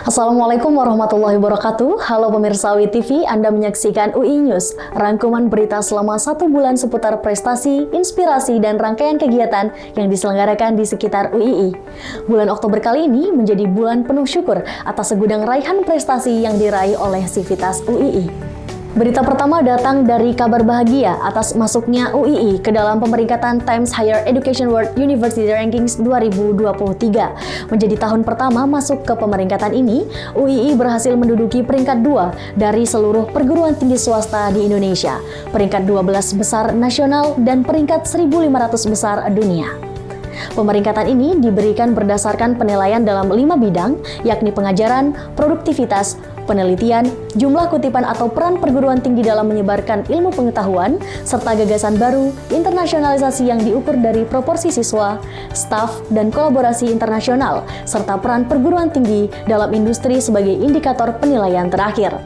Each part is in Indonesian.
Assalamualaikum warahmatullahi wabarakatuh. Halo pemirsa UI TV, Anda menyaksikan UI News, rangkuman berita selama 1 bulan seputar prestasi, inspirasi, dan rangkaian kegiatan yang diselenggarakan di sekitar UII. Bulan Oktober kali ini menjadi bulan penuh syukur atas segudang raihan prestasi yang diraih oleh Sivitas UII. Berita pertama datang dari kabar bahagia atas masuknya UII ke dalam pemeringkatan Times Higher Education World University Rankings 2023. Menjadi tahun pertama masuk ke pemeringkatan ini, UII berhasil menduduki peringkat 2 dari seluruh perguruan tinggi swasta di Indonesia, peringkat 12 besar nasional, dan peringkat 1.500 besar dunia. Pemeringkatan ini diberikan berdasarkan penilaian dalam 5 bidang, yakni pengajaran, produktivitas, penelitian, jumlah kutipan atau peran perguruan tinggi dalam menyebarkan ilmu pengetahuan, serta gagasan baru, internasionalisasi yang diukur dari proporsi siswa, staf, dan kolaborasi internasional, serta peran perguruan tinggi dalam industri sebagai indikator penilaian terakhir.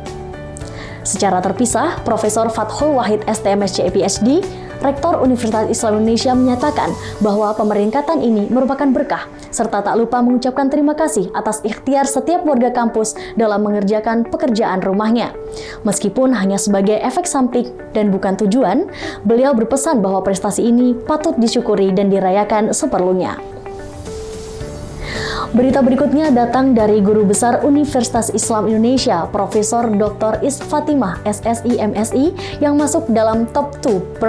Secara terpisah, Profesor Fathul Wahid STMSC PhD, Rektor Universitas Islam Indonesia menyatakan bahwa pemeringkatan ini merupakan berkah, serta tak lupa mengucapkan terima kasih atas ikhtiar setiap warga kampus dalam mengerjakan pekerjaan rumahnya. Meskipun hanya sebagai efek samping dan bukan tujuan, beliau berpesan bahwa prestasi ini patut disyukuri dan dirayakan seperlunya. Berita berikutnya datang dari Guru Besar Universitas Islam Indonesia, Profesor Dr. Is Fatimah, SSI MSI, yang masuk dalam top 2%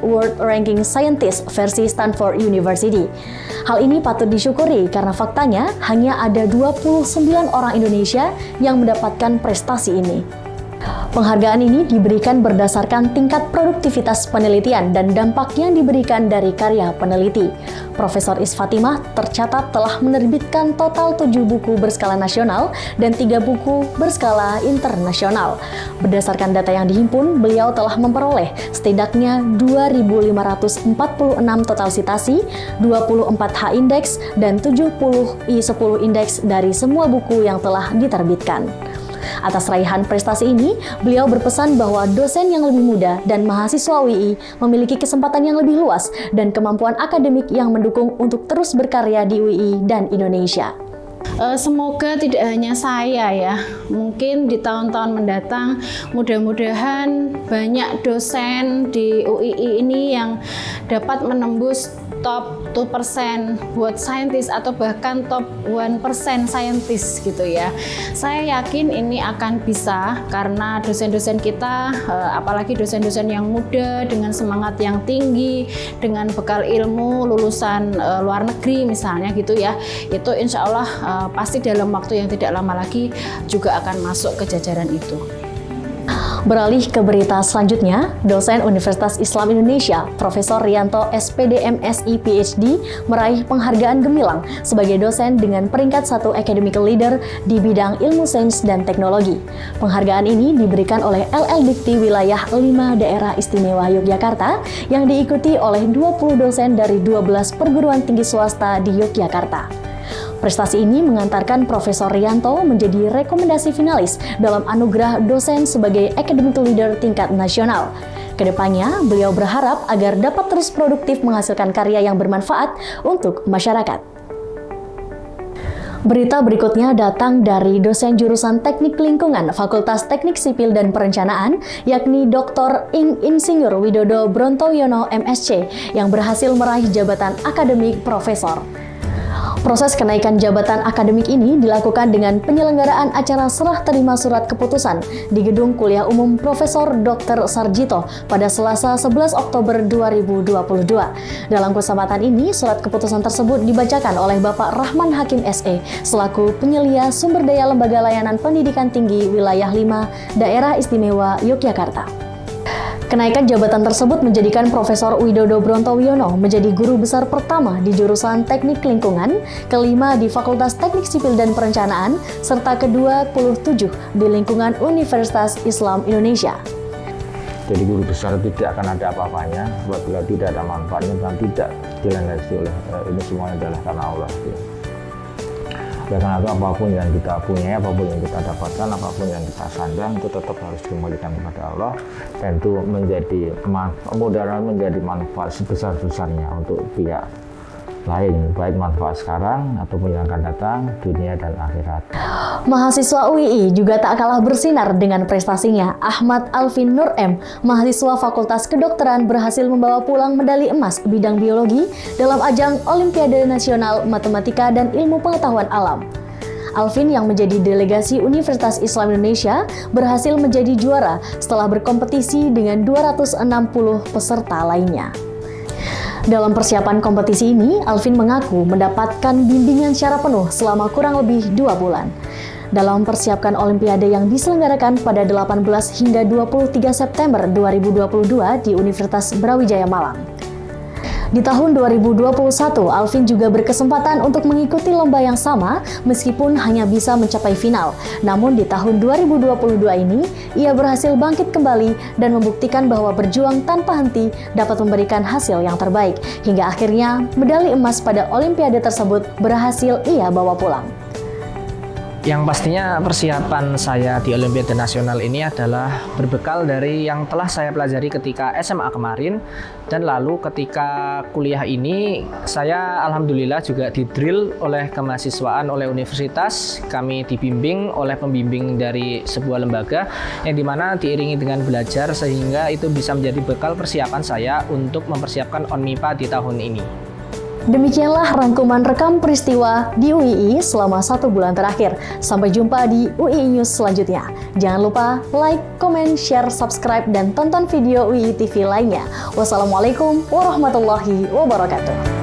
World Ranking Scientist versi Stanford University. Hal ini patut disyukuri karena faktanya hanya ada 29 orang Indonesia yang mendapatkan prestasi ini. Penghargaan ini diberikan berdasarkan tingkat produktivitas penelitian dan dampak yang diberikan dari karya peneliti. Profesor Is Fatimah tercatat telah menerbitkan total 7 buku berskala nasional dan 3 buku berskala internasional. Berdasarkan data yang dihimpun, beliau telah memperoleh setidaknya 2.546 total sitasi, 24 H-index, dan 70 I10 index dari semua buku yang telah diterbitkan. Atas raihan prestasi ini, beliau berpesan bahwa dosen yang lebih muda dan mahasiswa UII memiliki kesempatan yang lebih luas dan kemampuan akademik yang mendukung untuk terus berkarya di UII dan Indonesia. Semoga tidak hanya saya ya, mungkin di tahun-tahun mendatang mudah-mudahan banyak dosen di UII ini yang dapat menembus top 2% buat saintis atau bahkan top 1% saintis gitu ya. Saya yakin ini akan bisa karena dosen-dosen kita, apalagi dosen-dosen yang muda dengan semangat yang tinggi, dengan bekal ilmu lulusan luar negeri misalnya gitu ya, itu insya Allah pasti dalam waktu yang tidak lama lagi juga akan masuk ke jajaran itu. Beralih ke berita selanjutnya, dosen Universitas Islam Indonesia, Profesor Rianto SPD MSI PhD, meraih penghargaan gemilang sebagai dosen dengan peringkat 1 Academic Leader di bidang ilmu sains dan teknologi. Penghargaan ini diberikan oleh LL Dikti Wilayah 5 Daerah Istimewa Yogyakarta yang diikuti oleh 20 dosen dari 12 perguruan tinggi swasta di Yogyakarta. Prestasi ini mengantarkan Profesor Rianto menjadi rekomendasi finalis dalam anugerah dosen sebagai Academic Leader tingkat nasional. Kedepannya, beliau berharap agar dapat terus produktif menghasilkan karya yang bermanfaat untuk masyarakat. Berita berikutnya datang dari dosen jurusan Teknik Lingkungan Fakultas Teknik Sipil dan Perencanaan, yakni Dr. Insinyur Widodo Brontoyono MSc, yang berhasil meraih jabatan akademik profesor. Proses kenaikan jabatan akademik ini dilakukan dengan penyelenggaraan acara serah terima surat keputusan di Gedung Kuliah Umum Profesor Dr. Sarjito pada Selasa 11 Oktober 2022. Dalam kesempatan ini, surat keputusan tersebut dibacakan oleh Bapak Rahman Hakim SE selaku penyelia sumber daya Lembaga Layanan Pendidikan Tinggi Wilayah 5 Daerah Istimewa Yogyakarta. Kenaikan jabatan tersebut menjadikan Profesor Widodo Brontoyono menjadi guru besar pertama di jurusan Teknik Lingkungan, kelima di Fakultas Teknik Sipil dan Perencanaan, serta ke-27 di lingkungan Universitas Islam Indonesia. Jadi guru besar tidak akan ada apa-apanya apabila tidak ada manfaatnya dan tidak dilandasi oleh ini semuanya adalah karena Allah. Karena itu apapun yang kita punya, apapun yang kita dapatkan, apapun yang kita sandang itu tetap harus dikembalikan kepada Allah, dan itu menjadi mudah-mudahan menjadi manfaat sebesar-besarnya untuk pihak lain, baik manfaat sekarang ataupun yang akan datang, dunia dan akhirat. Mahasiswa UII juga tak kalah bersinar dengan prestasinya. Ahmad Alvin Nur M, mahasiswa Fakultas Kedokteran, berhasil membawa pulang medali emas bidang biologi dalam ajang Olimpiade Nasional Matematika dan Ilmu Pengetahuan Alam. Alvin yang menjadi delegasi Universitas Islam Indonesia berhasil menjadi juara setelah berkompetisi dengan 260 peserta lainnya. Dalam persiapan kompetisi ini, Alvin mengaku mendapatkan bimbingan secara penuh selama kurang lebih 2 bulan. Dalam persiapkan Olimpiade yang diselenggarakan pada 18 hingga 23 September 2022 di Universitas Brawijaya Malang. Di tahun 2021, Alvin juga berkesempatan untuk mengikuti lomba yang sama meskipun hanya bisa mencapai final. Namun di tahun 2022 ini, ia berhasil bangkit kembali dan membuktikan bahwa berjuang tanpa henti dapat memberikan hasil yang terbaik. Hingga akhirnya, medali emas pada Olimpiade tersebut berhasil ia bawa pulang. Yang pastinya persiapan saya di Olimpiade Nasional ini adalah berbekal dari yang telah saya pelajari ketika SMA kemarin, dan lalu ketika kuliah ini saya alhamdulillah juga didrill oleh kemahasiswaan oleh universitas. Kami dibimbing oleh pembimbing dari sebuah lembaga yang dimana diiringi dengan belajar sehingga itu bisa menjadi bekal persiapan saya untuk mempersiapkan ONMIPA di tahun ini. Demikianlah rangkuman rekam peristiwa di UII selama 1 bulan terakhir. Sampai jumpa di UII News selanjutnya. Jangan lupa like, comment, share, subscribe, dan tonton video UII TV lainnya. Wassalamualaikum warahmatullahi wabarakatuh.